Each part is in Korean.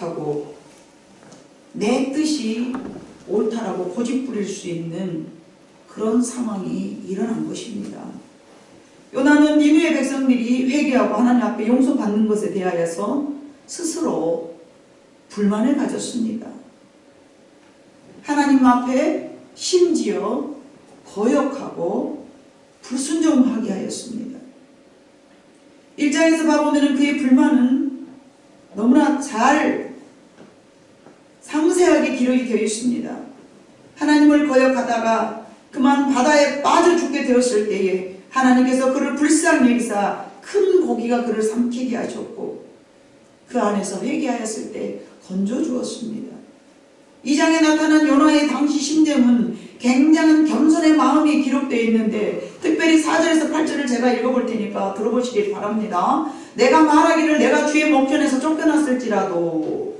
거역하고 내 뜻이 옳다라고 고집부릴 수 있는 그런 상황이 일어난 것입니다. 요나는 니느웨 백성들이 회개하고 하나님 앞에 용서받는 것에 대하여서 스스로 불만을 가졌습니다. 하나님 앞에 심지어 거역하고 불순종하게 하였습니다. 1장에서 봐보면 그의 불만은 너무나 잘 상세하게 기록이 되어 있습니다. 하나님을 거역하다가 그만 바다에 빠져 죽게 되었을 때에 하나님께서 그를 불쌍히 여기사 큰 고기가 그를 삼키게 하셨고 그 안에서 회개하였을 때 건져 주었습니다. 2장에 나타난 요나의 당시 심정은 굉장한 겸손의 마음이 기록되어 있는데 특별히 4절에서 8절을 제가 읽어볼 테니까 들어보시길 바랍니다. 내가 말하기를 내가 주의 목전에서 쫓겨났을지라도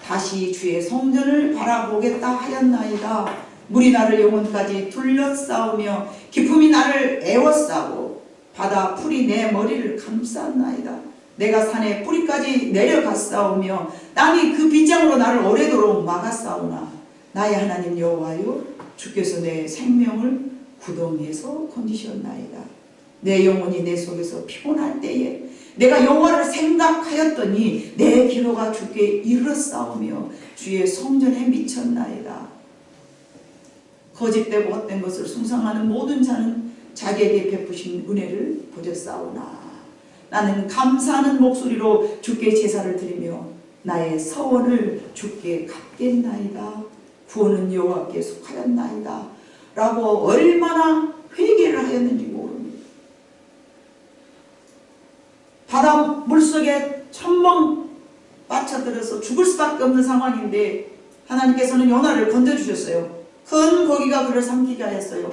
다시 주의 성전을 바라보겠다 하였나이다. 물이 나를 영혼까지 둘러싸우며 기품이 나를 애워싸고 바다 풀이 내 머리를 감쌌나이다. 내가 산에 뿌리까지 내려갔사오며 땅이 그 빗장으로 나를 오래도록 막았사오나 나의 하나님 여호와여 주께서 내 생명을 구덩이에서 건지셨나이다. 내 영혼이 내 속에서 피곤할 때에 내가 여호와를 생각하였더니 내 기로가 주께 이르렀사오며 주의 성전에 미쳤나이다. 거짓되고 헛된 것을 숭상하는 모든 자는 자기에게 베푸신 은혜를 보셨사오나 나는 감사하는 목소리로 주께 제사를 드리며 나의 서원을 주께 갚겠나이다. 구원은 여호와께 속하였나이다. 라고 얼마나 회개를 하였는지 모릅니다. 바다 물속에 첨벙 빠쳐들어서 죽을 수밖에 없는 상황인데 하나님께서는 요나를 건져주셨어요. 큰 고기가 그를 삼키게 하였어요.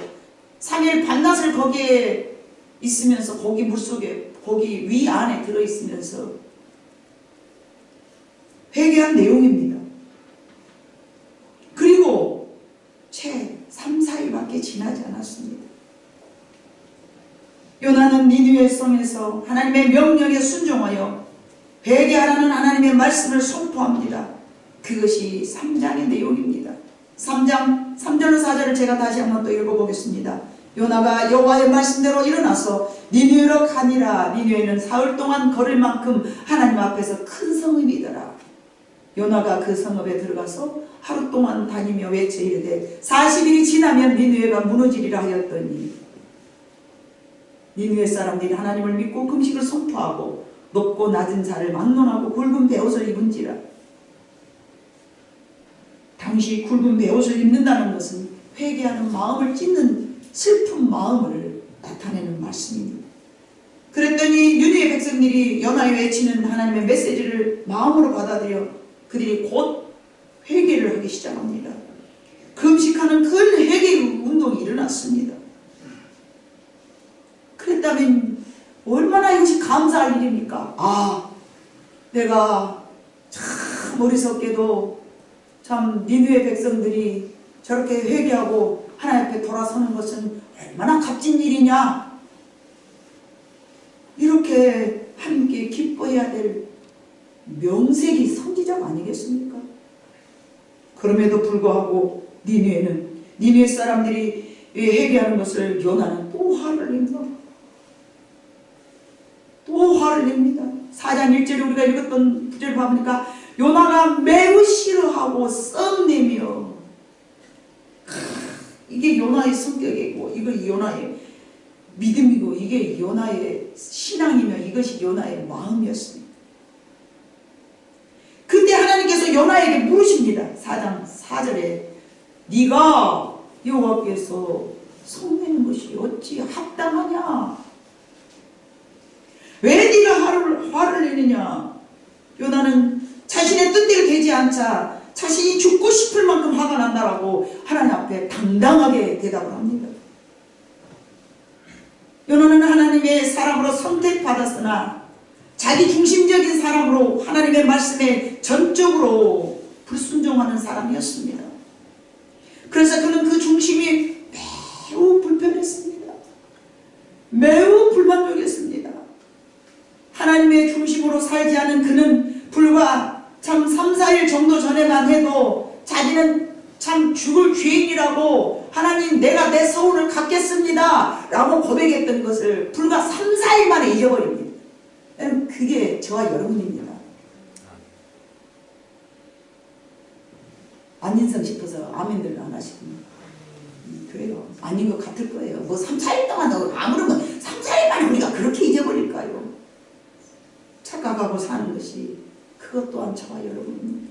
3일 반낮을 거기에 있으면서 고기 물속에 고기 위 안에 들어있으면서 회개한 내용입니다. 그리고 채 3, 4일밖에 지나지 않았습니다. 요나는 니느웨 성에서 하나님의 명령에 순종하여 회개하라는 하나님의 말씀을 선포합니다. 그것이 3장의 내용입니다. 3장 3절로 4절을 제가 다시 한번 또 읽어보겠습니다. 요나가 여호와의 말씀대로 일어나서 니느웨로 가니라. 니느웨는 사흘 동안 걸을 만큼 하나님 앞에서 큰 성읍이더라. 요나가 그 성읍에 들어가서 하루 동안 다니며 외쳐 이르되 40일이 지나면 니느웨가 무너지리라 하였더니 니느웨 사람들이 하나님을 믿고 금식을 선포하고 높고 낮은 자를 막론하고 굵은 베옷을 입은지라. 당시 굵은 베옷을 입는다는 것은 회개하는 마음을 찢는 슬픈 마음을 나타내는 말씀입니다. 그랬더니 니느웨 백성들이 요나의 외치는 하나님의 메시지를 마음으로 받아들여 그들이 곧 회개를 하기 시작합니다. 금식하는 큰 회개 운동이 일어났습니다. 그랬다면 얼마나 이것이 감사할 일입니까? 내가 참 어리석게도 참 니느웨 백성들이 저렇게 회개하고 하나님 앞에 돌아서는 것은 얼마나 값진 일이냐. 이렇게 함께 기뻐해야 될 명색이 선지자가 아니겠습니까? 그럼에도 불구하고 니느웨 사람들이 회개하는 것을 요나는 또 화를 냅니다. 또 화를 냅니다. 4장 1절에 우리가 읽었던 구절을 봐보니까 요나가 매우 싫어하고 썩내며 이게 요나의 성격이고 이거 요나의 믿음이고 이게 요나의 신앙이며 이것이 요나의 마음이었습니다. 그때 하나님께서 요나에게 물으십니다. 4장 4절에 네가 여호와께서 성내는 것이 어찌 합당하냐? 왜 네가 화를 내느냐? 요나는 자신의 뜻대로 되지 않자 자신이 죽고 싶을 만큼 화가 난다라고 하나님 앞에 당당하게 대답을 합니다. 요나는 하나님의 사람으로 선택받았으나 자기 중심적인 사람으로 하나님의 말씀에 전적으로 불순종하는 사람이었습니다. 그래서 그는 그 중심이 매우 불편했습니다. 매우 불만족했습니다. 하나님의 중심으로 살지 않은 그는 불과 참 3, 4일 정도 전에만 해도 자기는 참 죽을 죄인이라고 하나님 내가 내 서울을 갚겠습니다 라고 고백했던 것을 불과 3, 4일 만에 잊어버립니다. 그게 저와 여러분입니다. 안 인상 싶어서 아멘들 안 하시군요. 그래요. 아닌 것 같을 거예요. 뭐 3, 4일 동안 아무르면 3, 4일 만에 우리가 그렇게 잊어버릴까요? 착각하고 사는 것이 그것 또한 저와 여러분입니다.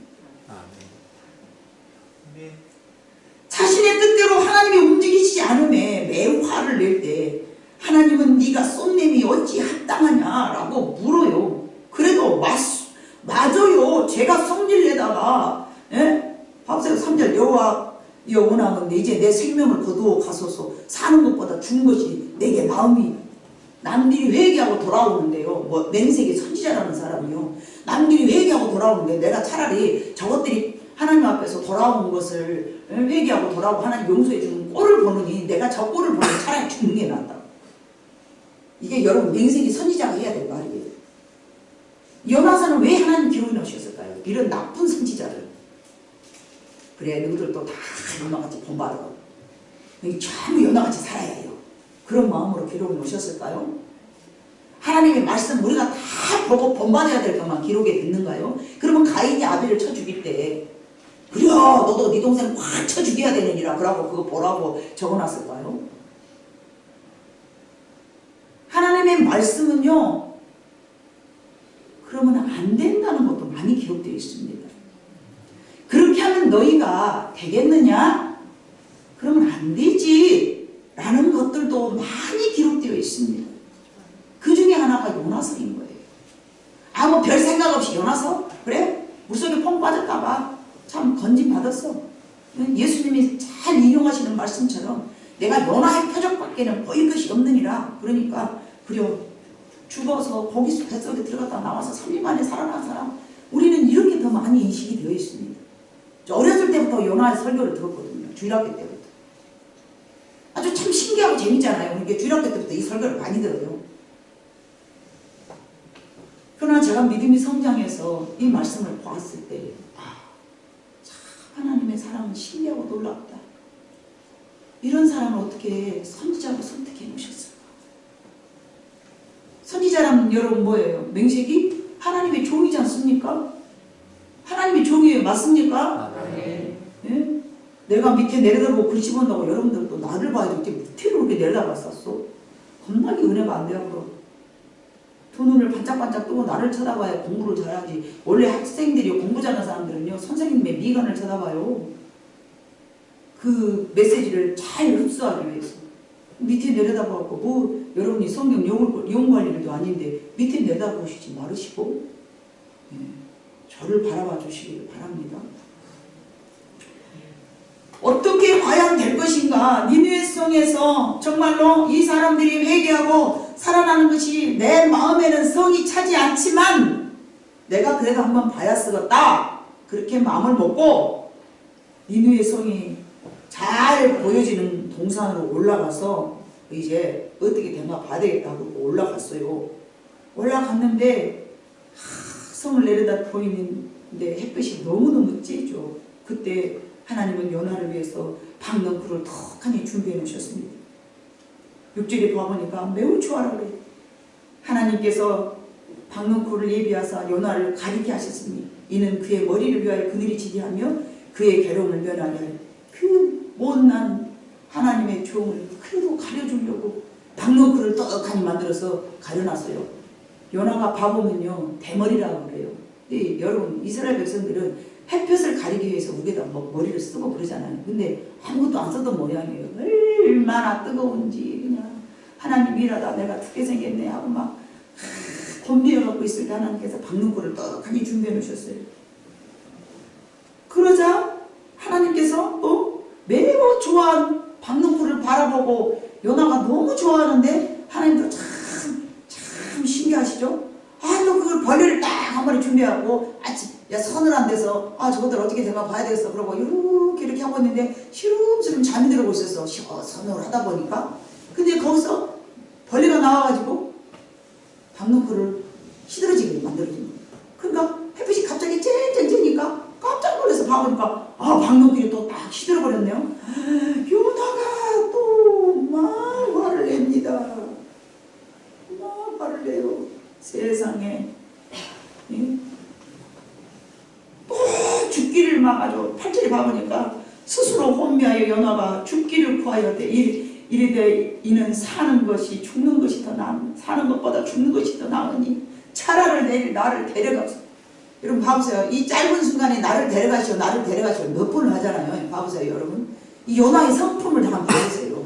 자신의 뜻대로 하나님이 움직이시지 않음에 매우 화를 낼 때 하나님은 네가 쏜냄이 어찌 합당하냐라고 물어요. 그래도 맞아요. 제가 성질내다가 밥새우 3절 여호와여 원하건대 이제 내 생명을 거두어 가소서. 사는 것보다 죽는 것이 내게 마음이. 남들이 회개하고 돌아오는데요. 뭐 맹세기 선지자라는 사람이요. 남들이 회개하고 돌아오는데 내가 차라리 저것들이 하나님 앞에서 돌아온 것을 회개하고 돌아오고 하나님 용서해 주는 꼴을 보느니 내가 저 꼴을 보니 차라리 죽는 게 낫다. 이게 여러분 맹세기 선지자가 해야 될 말이에요. 요나단은 왜 하나님 기록해 놓으셨을까요? 이런 나쁜 선지자를. 그래 너희들도 다 요나같이 본받아. 전부 요나같이 살아야 해요. 그런 마음으로 기록해 놓으셨을까요? 하나님의 말씀 우리가 다 보고 본받아야 될 것만 기록에 듣는가요? 그러면 가인이 아벨을 쳐 죽일 때 그래 너도 네 동생 확 쳐 죽여야 되느니라 그러고 그거 보라고 적어놨을까요? 하나님의 말씀은요 그러면 안 된다는 것도 많이 기록되어 있습니다. 그렇게 하면 너희가 되겠느냐? 그러면 안 되지 라는 것들도 많이 기록되어 있습니다. 그 중에 하나가 요나서인 거예요. 아무 별 생각 없이 요나서 그래? 물속에 펑 빠질까봐 참 건진받았어. 예수님이 잘 인용하시는 말씀처럼 내가 요나의 표적밖에는 보일 것이 없느니라. 그러니까 그려 죽어서 거기 뱃속에 들어갔다 나와서 3일 만에 살아난 사람 우리는 이렇게 더 많이 인식이 되어 있습니다. 어렸을 때부터 요나의 설교를 들었거든요. 주일학교 때부터. 아주 참 신기하고 재밌잖아요. 이게 주일학교 때부터 이 설교를 많이 들어요. 그러나 제가 믿음이 성장해서 이 말씀을 보았을 때 참 하나님의 사랑은 신기하고 놀랍다. 이런 사람을 어떻게 선지자로 선택해 놓으셨을까? 선지자라면 여러분 뭐예요? 맹세기? 하나님의 종이지 않습니까? 하나님의 종이에요. 맞습니까? 네. 예? 내가 밑에 내려다보고 글 집어넣고 여러분들도 나를 봐야 될 때 밑으로 이렇게 내려다봤었어. 겁나게 은혜가 안 돼요. 두 눈을 반짝반짝 뜨고 나를 쳐다봐야 공부를 잘하지. 원래 학생들이 공부 잘하는 사람들은요 선생님의 미간을 쳐다봐요. 그 메시지를 잘 흡수하기 위해서. 밑에 내려다보고 뭐 여러분이 성경 용 관리도 아닌데 밑에 내다보시지 말으시고 저를 바라봐 주시길 바랍니다. 어떻게 과연 될 것인가? 니느웨 성에서 정말로 이 사람들이 회개하고 살아나는 것이 내 마음에는 성이 차지 않지만 내가 그래도 한번 봐야 쓰겠다. 그렇게 마음을 먹고 니느웨 성이 잘 보여지는 동산으로 올라가서 이제 어떻게 된가 봐야 되겠다 하고 올라갔어요. 올라갔는데 성을 내려다 보이는데 햇빛이 너무너무 찌죠. 그때 하나님은 요나를 위해서 박넝쿨을 턱하니 준비해 놓으셨습니다. 6절에 봐보니까 매우 좋아라 그래요. 하나님께서 박넝쿨을 예비하사 요나를 가리게 하셨으니 이는 그의 머리를 위하여 그늘이 지리하며 그의 괴로움을 면하게 할 그 못난 하나님의 종을 그래도 가려주려고 박넝쿨을 떡하니 만들어서 가려놨어요. 요나가 봐보면요 대머리라고 그래요. 근데 여러분 이스라엘 백성들은 햇볕을 가리기 위해서 우리에다 뭐 머리를 쓰고 그러잖아요. 근데 아무것도 안 썼던 모양이에요. 얼마나 뜨거운지 그냥 하나님 일하다 내가 죽게 생겼네 하고 막 곤비어갖고 있을 때 하나님께서 박넝쿨을 떡하니 준비해 놓으셨어요. 그러자 하나님께서 또 매우 좋아한 박넝쿨을 바라보고 요나가 너무 좋아하는데 하나님도 참 신기하시죠? 너 그걸 벌레를 딱 한 마리 준비하고 야 서늘한 데서 저것들 어떻게 된가 봐야 되겠어 그러고 이렇게 하고 있는데 시름시름 잠이 들어오고 있었어. 서늘을 하다 보니까. 근데 거기서 벌레가 나와가지고 박넝쿨을 시들어지게 만들어준 거예요. 그러니까 햇빛이 갑자기 쨍쨍쨍 가보니까 방금길이 또 딱 시들어버렸네요. 요나가 또 막 화를 냅니다. 막 화를 내요. 세상에. 예? 또 죽기를 막 아주 8절에 봐보니까 스스로 혼미하여 요나가 죽기를 구하였대. 이르되 이는 사는 것이 죽는 것이 더 나은, 사는 것보다 죽는 것이 더 나으니 차라리 내일 나를 데려가소. 여러분 봐보세요. 이 짧은 순간에 나를 데려가시오 몇 번을 하잖아요. 봐보세요 여러분. 이 요나의 성품을 한번 봐보세요.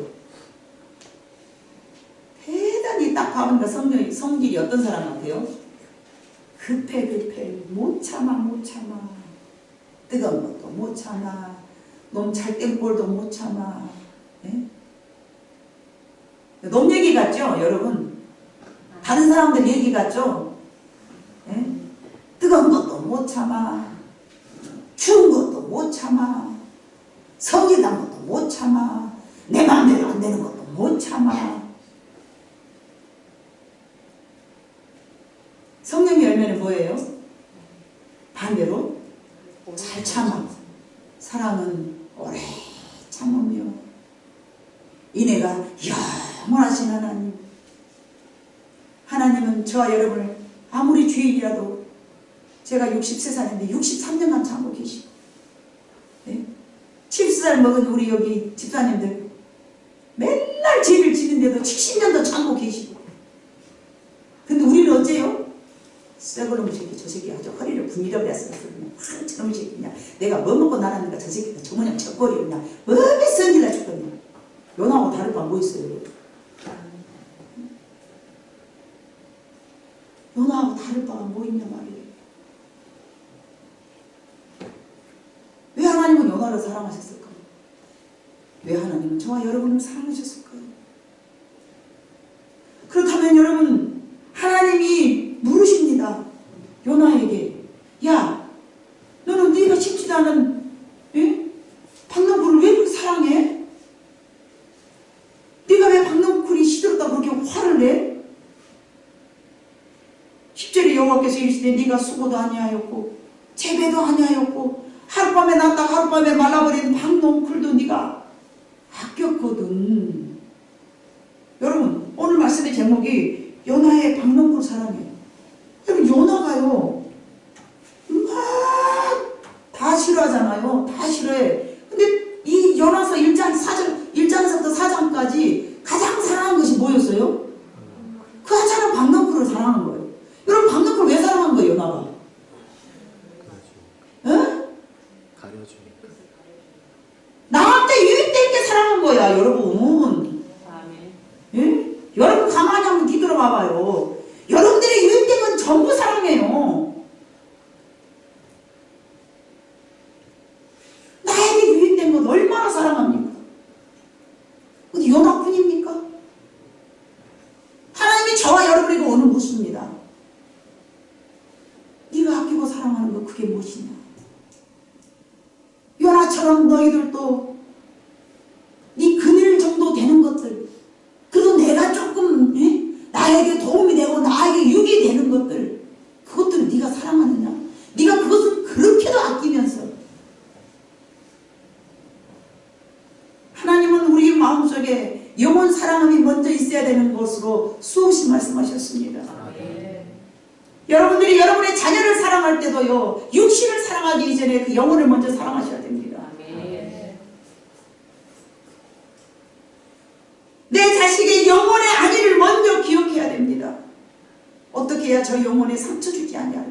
대단히 딱 봐보니까 성질이 어떤 사람 같아요? 급해 못 참아 뜨거운 것도 못 참아 놈 잘된 꼴도 못 참아. 예? 놈 얘기 같죠 여러분? 다른 사람들 얘기 같죠? 예? 뜨거운 것도 못 참아 추운 것도 못 참아 성질 난 것도 못 참아 내 마음대로 안 되는 것도 못 참아. 성령의 열매는 뭐예요? 반대로 잘 참아. 사랑은 오래 참으며 이내가 영원하신 하나님. 하나님은 저와 여러분을 아무리 죄인이라도 제가 63살인데 63년간 참고 계시고, 네? 70살 먹은 우리 여기 집사님들 맨날 죄를 지는데도 70년도 참고 계시고. 근데 우리는 어째요? 썩어놓은 새끼 저 새끼 아주 허리를 분이려버렸어. 저놈의 새끼냐 내가 뭐 먹고 날았는가 저 새끼가 저 모양 젖거리였냐 뭐에 성질나 죽겠냐. 요나하고 다를 바 뭐 있어요? 요나하고 다를 바가 뭐 있냐 말이에요. 왜 하나님은 요나를 사랑하셨을까요? 왜 하나님은 저와 여러분을 사랑하셨을까요? 그렇다면 여러분 하나님이 물으십니다. 요나에게 야 너는 네가 쉽지도 않은 박농쿨을 왜 그렇게 사랑해? 네가 왜 박농쿨이 시들었다고 그렇게 화를 내? 10절에 여호와께서 이르시되 네가 수고도 아니하였고 재배도 아니하였고 하룻밤에 났다 하룻밤에 말라버린 박농쿨도 네가 아꼈거든. 여러분 오늘 말씀의 제목이 요나의 박농쿨 사랑이에요. 여러분 요나가요 막 다 싫어하잖아요. 다 싫어해. 근데 이 요나서 1장에서부터 4장까지 가장 사랑한 것이 뭐였어요? 그 하찮은 박농쿨을 사랑한 거예요. 여러분 박농쿨 왜 사랑한 거예요 요나가? 가려주니까. 나한테 유익될 게 사랑한 거야 여러분. 예? 여러분 가만히 한번 뒤돌아봐 봐요. 여러분들의 유익된 건 전부 사랑해요. 나에게 유익된 건 얼마나 사랑합니까? 어디 요나뿐입니까? 하나님이 저와 여러분에게 오늘 묻습니다. 네가 아끼고 사랑하는 거 그게 무엇이냐? 요나처럼 너희들도 네 그늘 정도 되는 것들, 그래도 내가 조금 나에게 도움이 되고 나에게 유익이 되는 것들, 그것들을 네가 사랑하느냐? 네가 그것을 그렇게도 아끼면서 하나님은 우리 마음속에 영원 사랑함이 먼저 있어야 되는 것으로 수없이 말씀하셨습니다. 여러분들이 여러분의 자녀를 사랑할 때도요 육신을 사랑하기 이전에 그 영혼을 먼저 사랑하셔야 됩니다. 내 자식의 영혼의 안위를 먼저 기억해야 됩니다. 어떻게 해야 저 영혼에 상처 주지 않냐?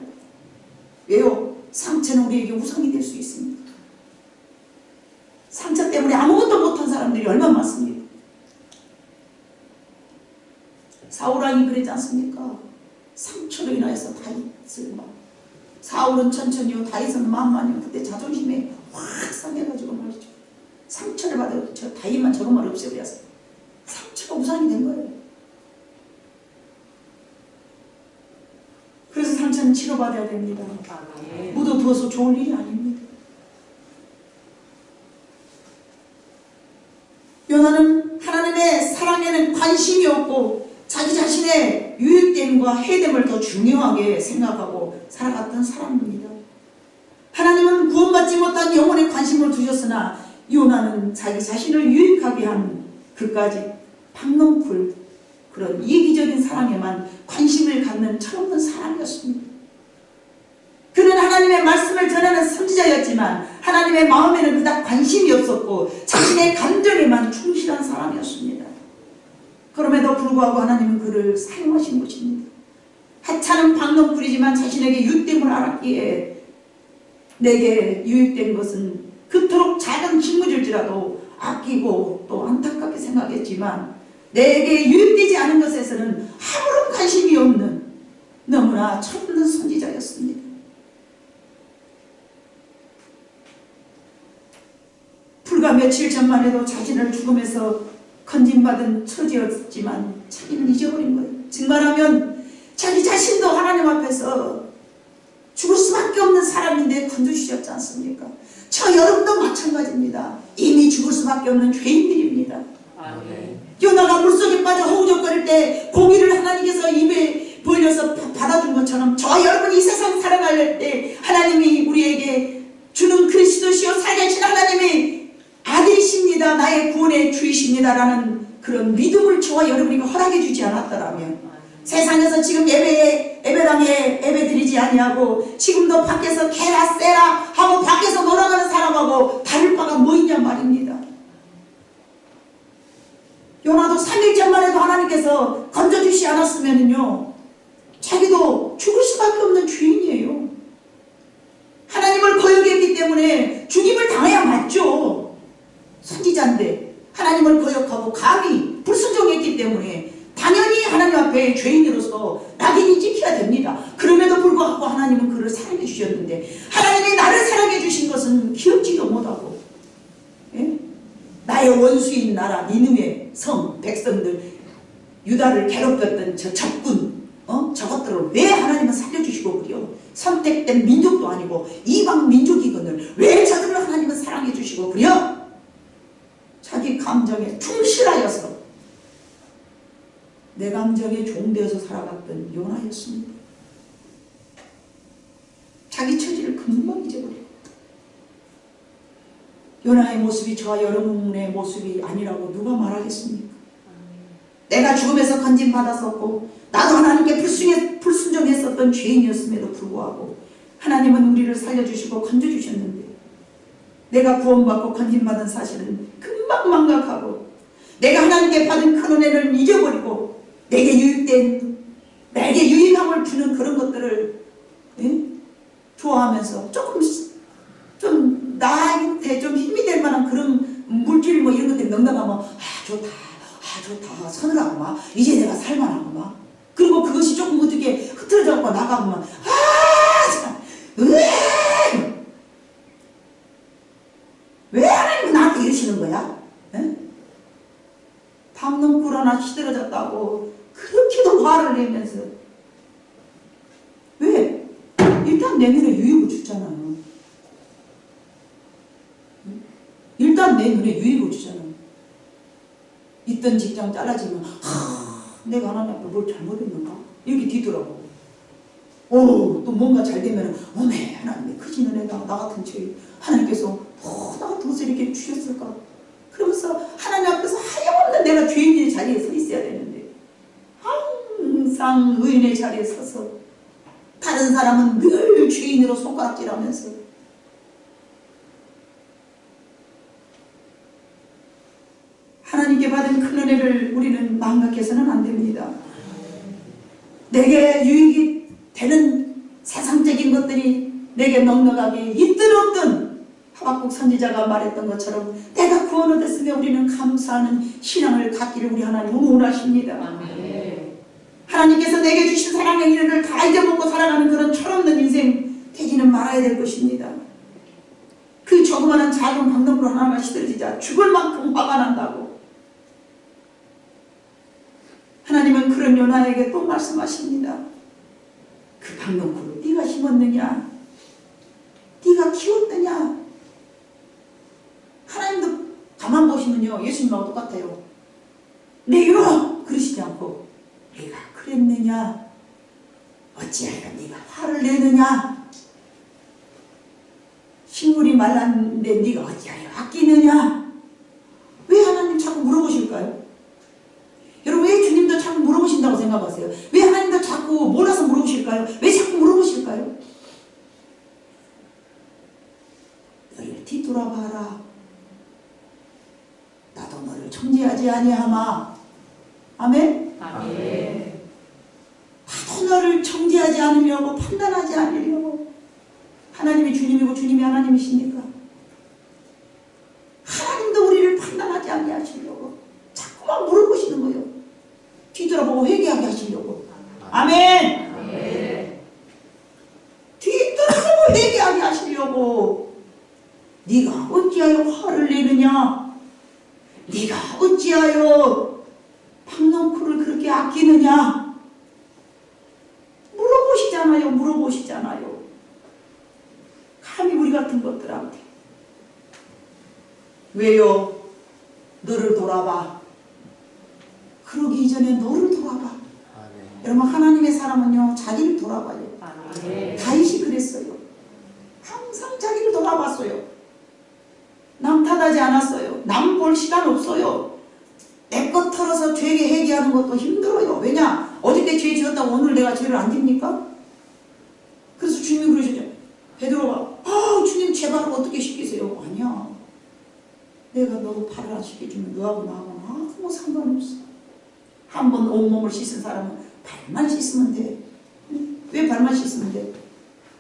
왜요? 상처는 우리에게 우상이 될 수 있습니다. 상처 때문에 아무것도 못한 사람들이 얼마나 많습니다. 사울왕이 그러지 않습니까? 상처로 인하여서 다윗을 막 사울은 천천히요 다윗은 만만히요. 그때 자존심에 확 상해가지고 말이죠. 상처를 받아 저 다윗만 저런 말 없애버렸어요. 상처가 우상이 된 거예요. 그래서 상처는 치료받아야 됩니다. 묻어두어서 좋은 일이 아닙니다. 요나는 하나님의 사랑에는 관심이 없고 자기 자신의 유익됨과 해됨을 더 중요하게 생각하고 살아갔던 사람입니다. 하나님은 구원받지 못한 영혼에 관심을 두셨으나 요나는 자기 자신을 유익하게 한 그까지 박농풀 그런 이기적인 사랑에만 관심을 갖는 철없는 사람이었습니다. 그는 하나님의 말씀을 전하는 선지자였지만 하나님의 마음에는 그닥 관심이 없었고 자신의 감정에만 충실한 사람이었습니다. 그럼에도 불구하고 하나님은 그를 사용하신 것입니다. 하찮은 박농풀이지만 자신에게 유익됨을 알았기에 내게 유익된 것은 그토록 작은 식물일지라도 아끼고 또 안타깝게 생각했지만 내게 유익되지 않은 것에서는 아무런 관심이 없는 너무나 철없는 선지자였습니다. 불과 며칠 전만 해도 자신을 죽음에서 건진받은 처지였지만 자기는 잊어버린 거예요. 증말하면 자기 자신도 하나님 앞에서 죽을 수밖에 없는 사람인데 건져주셨지 않습니까? 저 여러분도 마찬가지입니다. 이미 죽을 수밖에 없는 죄인들입니다. 아멘. 요나가 물속에 빠져 허우적거릴 때 고기를 하나님께서 입에 벌려서 받아준 것처럼 저와 여러분이 이 세상 살아갈 때 하나님이 우리에게 주는 그리스도시요 살아계신 하나님이 아들이십니다. 나의 구원의 주이십니다. 라는 그런 믿음을 저와 여러분에게 허락해 주지 않았더라면 세상에서 지금 예배당에 예배드리지 아니하고 지금도 밖에서 개라 쎄라 하고 밖에서 놀아가는 사람하고 다를 바가 뭐 있냐 말입니다. 요나도 3일 전만 해도 하나님께서 건져주시 않았으면요 자기도 죽을 수밖에 없는 죄인이에요. 하나님을 거역했기 때문에 죽임을 당해야 맞죠. 선지자인데 하나님을 거역하고 감히 불순종했기 때문에 당연히 하나님 앞에 죄인으로서 낙인이 찍혀야 됩니다. 그럼에도 불구하고 하나님은 그를 사랑해 주셨는데 하나님이 나를 사랑해 주신 것은 기억지도 못하고 예? 나의 원수인 나라 니느웨 성 백성들 유다를 괴롭혔던 저 적군 저것들을 왜 하나님은 살려주시고 그래요? 선택된 민족도 아니고 이방 민족이거늘 왜 저들을 하나님은 사랑해 주시고 그래요? 자기 감정에 충실하여서 내 감정에 종되어서 살아갔던 요나였습니다. 자기 처지를 금방 잊어버려요. 요나의 모습이 저와 여러분의 모습이 아니라고 누가 말하겠습니까? 내가 죽음에서 건진받았었고 나도 하나님께 불순종했었던 죄인이었음에도 불구하고 하나님은 우리를 살려주시고 건져주셨는데 내가 구원받고 건진받은 사실은 금방 망각하고 내가 하나님께 받은 큰 은혜를 잊어버리고 내게 유익함을 주는 그런 것들을 좋아하면서 조금 좀 나한테 좀 힘이 될 만한 그런 물질 뭐 이런 것들이 넘나가면 좋다 서늘하구만 이제 내가 살만하구만 그리고 그것이 조금 어떻게 흐트러져갖고 나가보면 왜 하나님은 나한테 이러시는 거야? 담론꿀 하나 시들어졌다고 그렇게도 화를 내면서 왜? 일단 내 눈에 유익을 주잖아요. 일단 내 눈에 유익을 주잖아요. 있던 직장 잘라지면 내가 하나님 앞에 뭘 잘못했는가? 이렇게 뒤돌아보고 또 뭔가 잘 되면 어메 하나님의 크신 은혜가 나 같은 죄인 하나님께서 나 같은 것을 이렇게 주셨을까? 그러면서 하나님 앞에서 하염없는 내가 죄인의 자리에 서 있어야 되는데 항상 의인의 자리에 서서 다른 사람은 늘 죄인으로 손가락질하면서 하나님께 받은 큰 은혜를 우리는 망각해서는 안 됩니다. 내게 유익이 되는 세상적인 것들이 내게 넉넉하게 있든 없든 하박국 선지자가 말했던 것처럼 내가 구원 얻었으며 우리는 감사하는 신앙을 갖기를 우리 하나님은 원하십니다. 아멘. 하나님께서 내게 주신 사랑의 은혜를 다 잊어먹고 살아가는 그런 철없는 인생 되지는 말아야 될 것입니다. 그 조그마한 작은 방법으로 하나가 시들어지자 죽을 만큼 화가 난다고 하나님은 그런 요나에게 또 말씀하십니다. 그 방법으로 네가 심었느냐? 네가 키웠느냐? 하나님도 가만 보시면요 예수님하고 똑같아요. 내 이놈아 그러시지 않고 네가 그랬느냐? 어찌하여 네가 화를 내느냐? 식물이 말랐는데 네가 어찌하여 아끼느냐? 왜 하나님 자꾸 물어보실까요? 여러분 왜 주님도 자꾸 물어보신다고 생각하세요? 왜 하나님도 자꾸 몰라서 물어보실까요? 왜 자꾸 물어보실까요? 너를 뒤돌아봐라. 나도 너를 청지하지 아니하마. 아멘? 아멘. 나도 너를 청지하지 않으려고 판단하지 않으려고. 하나님이 주님이고 주님이 하나님이십니까? 하나님도 우리를 판단하지 않게 하시려고 자꾸만 물어보시는 거예요. 뒤돌아보고 회개하게 하시려고. 아멘. 아멘. 뒤돌아보고 회개하게 하시려고. 네가 어찌하여 화를 내느냐? 네가 어찌하여 박넝쿨을 그렇게 아끼느냐? 물어보시잖아요. 물어보시잖아요. 감히 우리 같은 것들한테. 왜요? 너를 돌아봐. 그러기 이전에 너를 돌아봐. 아멘. 여러분 하나님의 사람은요 자기를 돌아봐요. 아멘. 다윗이 그랬어요. 항상 자기를 돌아봤어요. 남 탓하지 않았어요. 남 볼 시간 없어요. 내 것 털어서 죄게 회개하는 것도 힘들어요. 왜냐? 어저께 죄 지었다고 오늘 내가 죄를 안 집니까? 그래서 주님이 그러시죠. 베드로가 주님 제 발을 어떻게 씻기세요? 아니야. 내가 너 발을 안 씻겨주면 너하고 나하고는 아무 상관없어. 한 번 온몸을 씻은 사람은 발만 씻으면 돼. 왜 발만 씻으면 돼?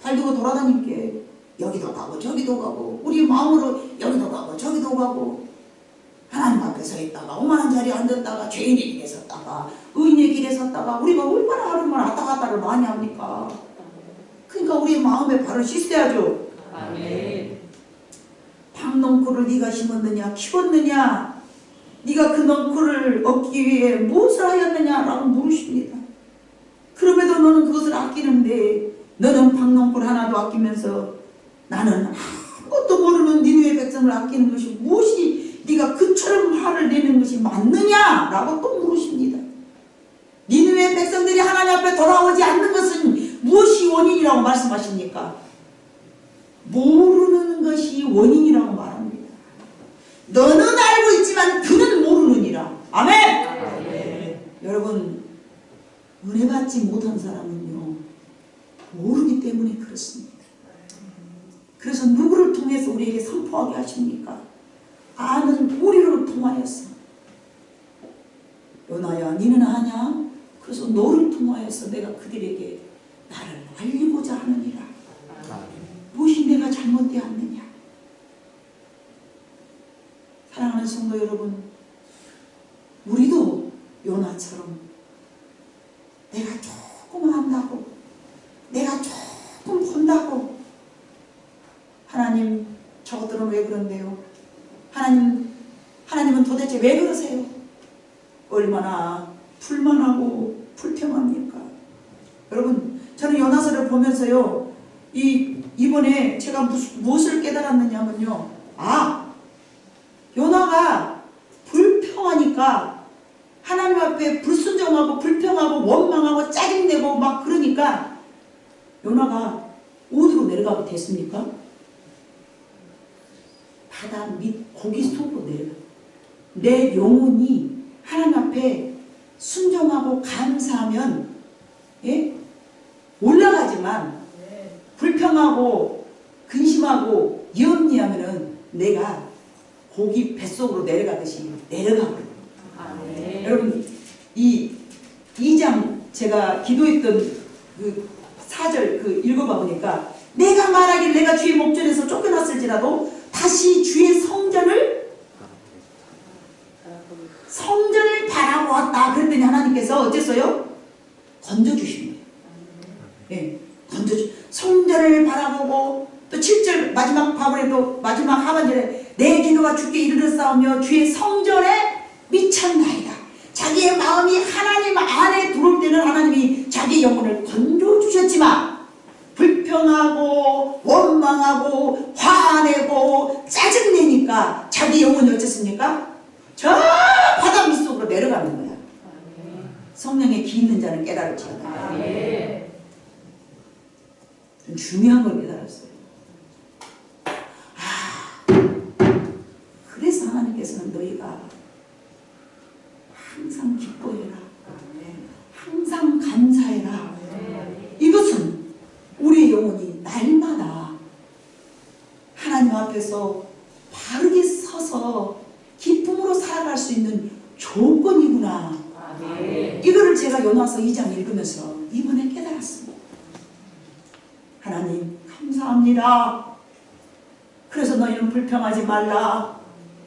발 두고 돌아다니게. 여기도 가고 저기도 가고 우리 마음으로 여기도 가고 저기도 가고 하나님 앞에 서 있다가 오만한 자리에 앉았다가 죄인의 길에 섰다가 의인의 길에 섰다가 우리가 얼마나 하루만 왔다 갔다를 많이 합니까? 그러니까 우리의 마음에 발을 씻어야죠. 아멘. 박넝쿨을 네가 심었느냐 키웠느냐 네가 그 넝쿨을 얻기 위해 무엇을 하였느냐라고 물으십니다. 그럼에도 너는 그것을 아끼는데 너는 박넝쿨 하나도 아끼면서 나는 아무것도 모르는 니느웨 백성을 아끼는 것이 무엇이 네가 그처럼 화를 내는 것이 맞느냐라고 또 물으십니다. 니느웨 백성들이 하나님 앞에 돌아오지 않는 것은 무엇이 원인이라고 말씀하십니까? 모르는 것이 원인이라고 말합니다. 너는 알고 있지만 그는 모르느니라. 아멘. 아멘. 여러분 은혜 받지 못한 사람은요 모르기 때문에 그렇습니다. 그래서 누구를 통해서 우리에게 선포하게 하십니까? 아는 우리를 통하여서. 요나야 니는 아냐? 그래서 너를 통하여서 내가 그들에게 나를 알리고자 하느니라. 무엇이 내가 잘못되었느냐? 사랑하는 성도 여러분, 우리도 요나처럼 내가 조금 안다고, 내가 조금 본다고, 하나님 저것들은 왜 그런데요? 하나님은 도대체 왜 그러세요? 얼마나 불만하고 불평합니까? 여러분 저는 요나서를 보면서요 이번에 제가 무엇을 깨달았느냐면요, 요나가 불평하니까 하나님 앞에 불순종하고 불평하고 원망하고 짜증내고 막 그러니까 요나가 어디로 내려가게 됐습니까? 바다 밑 고기 속으로 내려가. 내 영혼이 하나님 앞에 순종하고 감사하면 올라가지만 불평하고 근심하고 염려하면은 내가 고기 뱃속으로 내려가듯이 내려가거든요. 여러분 이 2장 제가 기도했던 그 4절 그 읽어봐 보니까 내가 말하길 내가 주의 목전에서 쫓겨났을지라도 다시 주의 성전을 바라보았다. 그랬더니 하나님께서 어땠어요? 건져주신 거예요. 성전을 바라보고 또 7절 마지막 바울에도 마지막 하반절에 내 기도가 주께 이르렀사오며 주의 성전에 미쳤나이다. 자기의 마음이 하나님 안에 들어올 때는 하나님이 자기 영혼을 건져주셨지만 불평하고 원망하고 화내고 짜증내니까 자기 영혼이 어쨌습니까? 저 바다 밑속으로 내려가는 거야. 성령의 기 있는 자는 깨달을지어다. 중요한 걸 깨달았어요. 너희가 항상 기뻐해라. 항상 감사해라. 이것은 우리의 영혼이 날마다 하나님 앞에서 바르게 서서 기쁨으로 살아갈 수 있는 조건이구나. 이거를 제가 요나서 2장 읽으면서 이번에 깨달았습니다. 하나님 감사합니다. 그래서 너희는 불평하지 말라.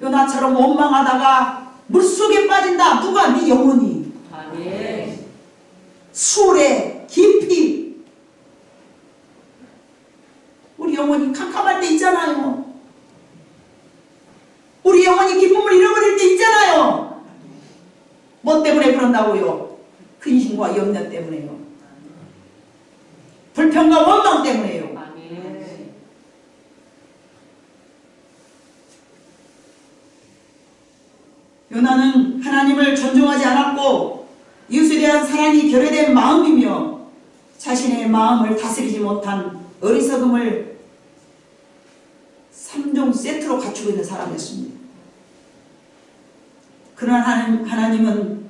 요나처럼 원망하다가 물속에 빠진다. 누가? 네 영혼이. 수월에 깊이. 우리 영혼이 캄캄할 때 있잖아요. 우리 영혼이 기쁨을 잃어버릴 때 있잖아요. 뭐 때문에 그런다고요? 근심과 염려 때문에요. 불평과 원망 때문에요. 요나는 하나님을 존중하지 않았고 이웃에 대한 사랑이 결여된 마음이며 자신의 마음을 다스리지 못한 어리석음을 3종 세트로 갖추고 있는 사람이었습니다. 그러나 하나님은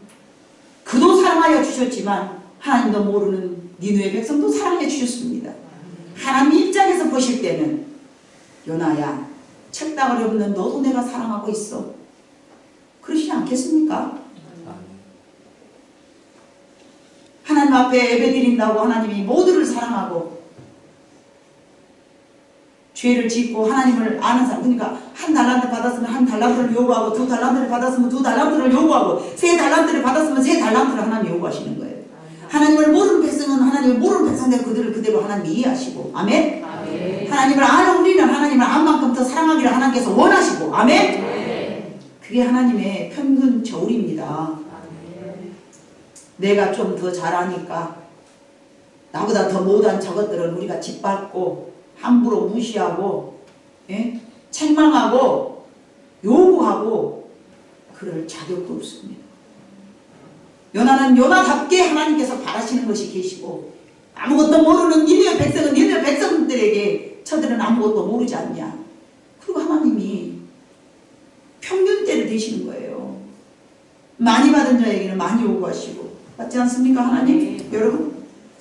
그도 사랑하여 주셨지만 하나님도 모르는 니느웨 백성도 사랑해 주셨습니다. 하나님 입장에서 보실 때는 요나야 책당을 없는 너도 내가 사랑하고 있어. 그러시지 않겠습니까? 하나님 앞에 예배드린다고 하나님이 모두를 사랑하고 죄를 짓고 하나님을 아는 사람, 그러니까 한 달란트 받았으면 한 달란트를 요구하고 두 달란트를 받았으면 두 달란트를 요구하고 세 달란트를 받았으면 세 달란트를 하나님 요구하시는 거예요. 하나님을 모르는 백성은 하나님을 모르는 백성들 그들을 그대로 하나님이 이해하시고 아멘? 하나님을 아는 우리는 하나님을 안 만큼 더 사랑하기를 하나님께서 원하시고 아멘? 그게 하나님의 평균 저울입니다. 내가 좀 더 잘하니까 나보다 더 못한 저것들은 우리가 짓밟고 함부로 무시하고 책망하고 요구하고 그럴 자격도 없습니다. 요나는 요나답게 하나님께서 바라시는 것이 계시고 아무것도 모르는 니느웨 백성은 니느웨 백성들에게 저들은 아무것도 모르지 않냐. 그리고 하나님이 평균대를 대시는 거예요. 많이 받은 자에게는 많이 요구하시고 맞지 않습니까 하나님? 여러분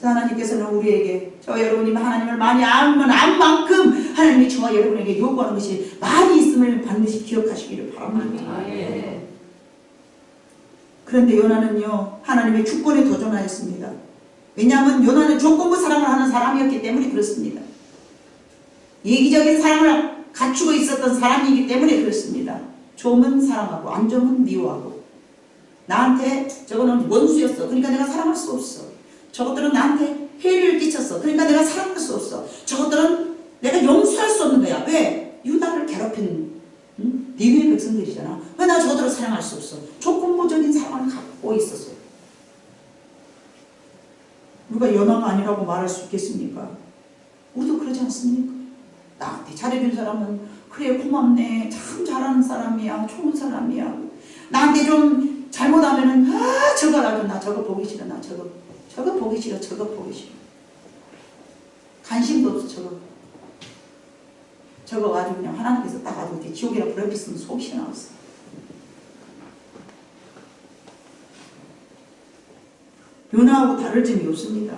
하나님께서는 우리에게 저 여러분이 하나님을 많이 알면 안 만큼 하나님이 저와 여러분에게 요구하는 것이 많이 있음을 반드시 기억하시기를 바랍니다. 그런데 요나는요 하나님의 주권에 도전하였습니다. 왜냐하면 요나는 조건부 사랑을 하는 사람이었기 때문에 그렇습니다. 예기적인 사랑을 갖추고 있었던 사람이기 때문에 그렇습니다. 좋으면 사랑하고 안 좋으면 미워하고 나한테 저거는 원수였어. 그러니까 내가 사랑할 수 없어. 저것들은 나한테 해를 끼쳤어. 그러니까 내가 사랑할 수 없어. 저것들은 내가 용서할 수 없는 거야. 왜? 유다를 괴롭힌 니느웨 백성들이잖아. 왜 나 저들을 사랑할 수 없어? 조건부적인 사랑을 갖고 있었어요. 누가 요나가 아니라고 말할 수 있겠습니까? 우리도 그러지 않습니까? 나한테 잘해준 사람은 그래 고맙네. 참 잘하는 사람이야. 좋은 사람이야. 나한테 좀 잘못하면은 저거 나 저거 보기 싫어. 나 저거 보기 싫어. 저거 보기 싫어. 관심도 없어. 저거 아주 그냥 하나님께서 딱 아주 지옥이라 불러줬으면 속이 시원하겠어. 요나하고 다를 점이 없습니다.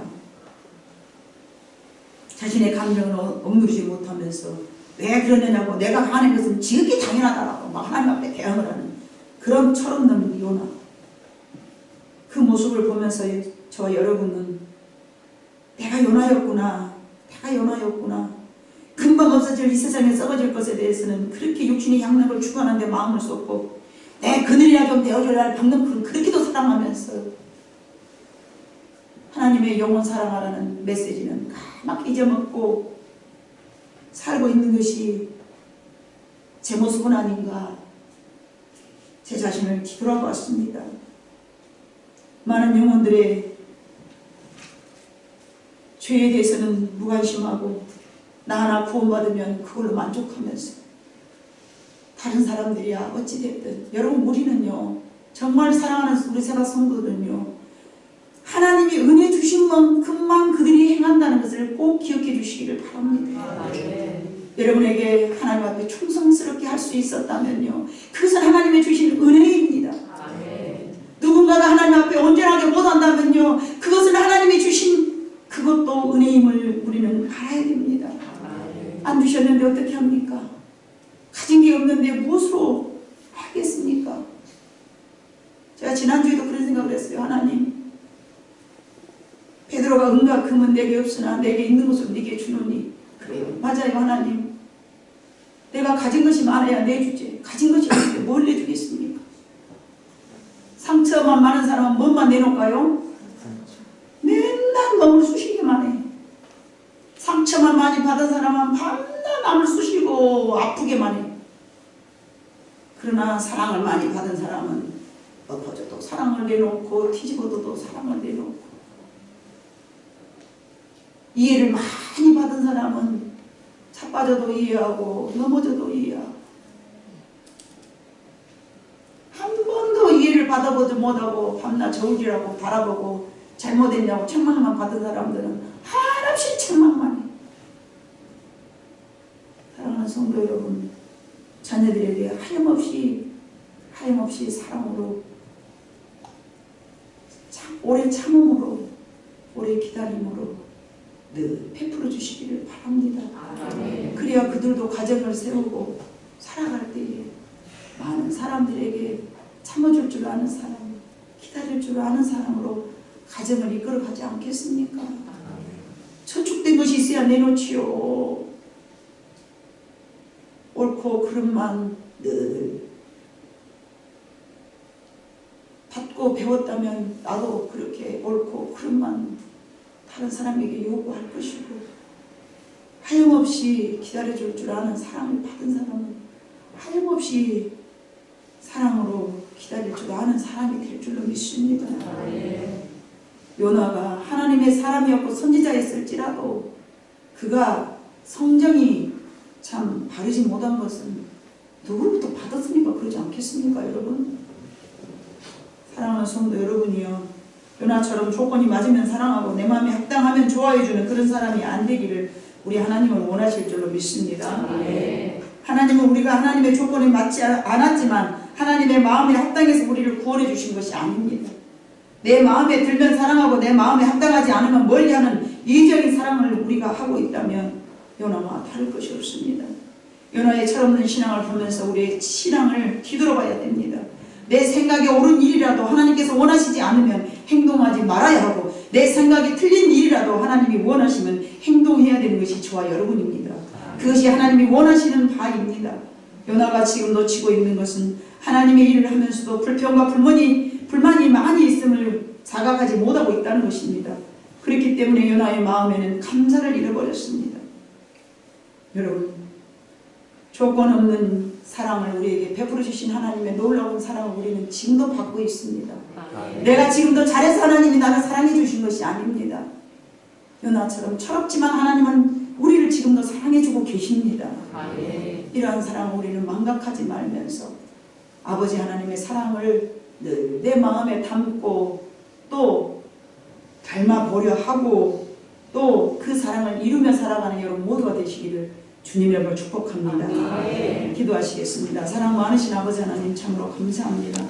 자신의 감정을 억누르지 못하면서 왜 그러느냐고 내가 하는 것은 지극히 당연하다라고 막 하나님 앞에 대응을 하는 그런 철없는 요나. 그 모습을 보면서 저와 여러분은 내가 요나였구나. 금방 없어질 이 세상에 썩어질 것에 대해서는 그렇게 육신의 향락을 추구하는데 마음을 쏟고 내 그늘이나 좀 되어줘야 할 방금 그렇게도 사랑하면서 하나님의 영혼 사랑하라는 메시지는 막 잊어먹고 살고 있는 것이 제 모습은 아닌가. 제 자신을 뒤돌아봤습니다. 많은 영혼들의 죄에 대해서는 무관심하고 나 하나 구원받으면 그걸로 만족하면서 다른 사람들이야 어찌됐든 여러분 우리는요 정말 사랑하는 우리 세바 성도들은요 하나님이 은혜 주신 만큼만 그들이 행한다는 것을 꼭 기억해 주시기를 바랍니다. 여러분에게 하나님 앞에 충성스럽게 할 수 있었다면요, 그것은 하나님의 주신 은혜입니다. 아멘. 누군가가 하나님 앞에 온전하게 못한다면요, 그것은 하나님이 주신 그것도 은혜임을 우리는 알아야 됩니다. 안 주셨는데 어떻게 합니까? 가진 게 없는데 무엇으로 하겠습니까? 제가 지난주에도 그런 생각을 했어요. 하나님, 베드로가 은과 금은 내게 없으나 내게 있는 것을 네게 주노니. 그래요, 맞아요. 하나님, 내가 가진 것이 많아야 내주지, 가진 것이 없는데 뭘 내주겠습니까? 상처만 많은 사람은 뭔만 내놓을까요? 맨날 몸을 쑤시기만 해. 상처만 많이 받은 사람은 밤낮 남을 쑤시고 아프게만 해. 그러나 사랑을 많이 받은 사람은 엎어져도 사랑을 내놓고 뒤집어도 사랑을 내놓고, 이해를 많이 받은 사람은 자빠져도 이해하고 넘어져도 이해하고, 한 번도 이해를 받아보지 못하고 밤낮 저울질하고 바라보고 잘못했냐고 책망만 받은 사람들은 한없이 책망만 해. 사랑하는 성도 여러분, 자녀들에게 하염없이 사랑으로, 오래 참음으로, 오래 기다림으로 늘 베풀어 주시기를 바랍니다. 아멘. 그래야 그들도 가정을 세우고 살아갈 때에 많은 사람들에게 참아줄 줄 아는 사람, 기다릴 줄 아는 사람으로 가정을 이끌어가지 않겠습니까? 저축된 것이 있어야 내놓지요. 옳고 그름만 늘 받고 배웠다면 나도 그렇게 옳고 그름만 다른 사람에게 요구할 것이고, 하염없이 기다려줄 줄 아는 사랑을 받은 사람은 하염없이 사랑으로 기다릴 줄 아는 사람이 될 줄로 믿습니다. 요나가 하나님의 사람이었고 선지자였을지라도 그가 성정이 참 바르지 못한 것은 누구로부터 받았으니까 그러지 않겠습니까, 여러분? 사랑하는 성도 여러분이요, 요나처럼 조건이 맞으면 사랑하고 내 마음에 합당하면 좋아해주는 그런 사람이 안 되기를 우리 하나님은 원하실 줄로 믿습니다. 하나님은 우리가 하나님의 조건에 맞지 않았지만 하나님의 마음에 합당해서 우리를 구원해 주신 것이 아닙니다. 내 마음에 들면 사랑하고 내 마음에 합당하지 않으면 멀리하는 이적인 사랑을 우리가 하고 있다면 요나와 다를 것이 없습니다. 요나의 철없는 신앙을 보면서 우리의 신앙을 뒤돌아봐야 됩니다. 내 생각에 옳은 일이라도 하나님께서 원하시지 않으면 행동하지 말아야 하고, 내 생각이 틀린 일이라도 하나님이 원하시면 행동해야 되는 것이 저와 여러분입니다. 그것이 하나님이 원하시는 바입니다. 요나가 지금 놓치고 있는 것은 하나님의 일을 하면서도 불평과 불만이 많이 있음을 자각하지 못하고 있다는 것입니다. 그렇기 때문에 요나의 마음에는 감사를 잃어버렸습니다. 여러분, 조건 없는 사랑을 우리에게 베풀어 주신 하나님의 놀라운 사랑을 우리는 지금도 받고 있습니다. 내가 지금도 잘해서 하나님이 나를 사랑해 주신 것이 아닙니다. 요나처럼 철없지만 하나님은 우리를 지금도 사랑해 주고 계십니다. 이러한 사랑을 우리는 망각하지 말면서 아버지 하나님의 사랑을 늘 내 마음에 담고 또 닮아보려 하고 또 그 사랑을 이루며 살아가는 여러분 모두가 되시기를 주님의 이름으로 축복합니다. 기도하시겠습니다. 사랑 많으신 아버지 하나님 참으로 감사합니다.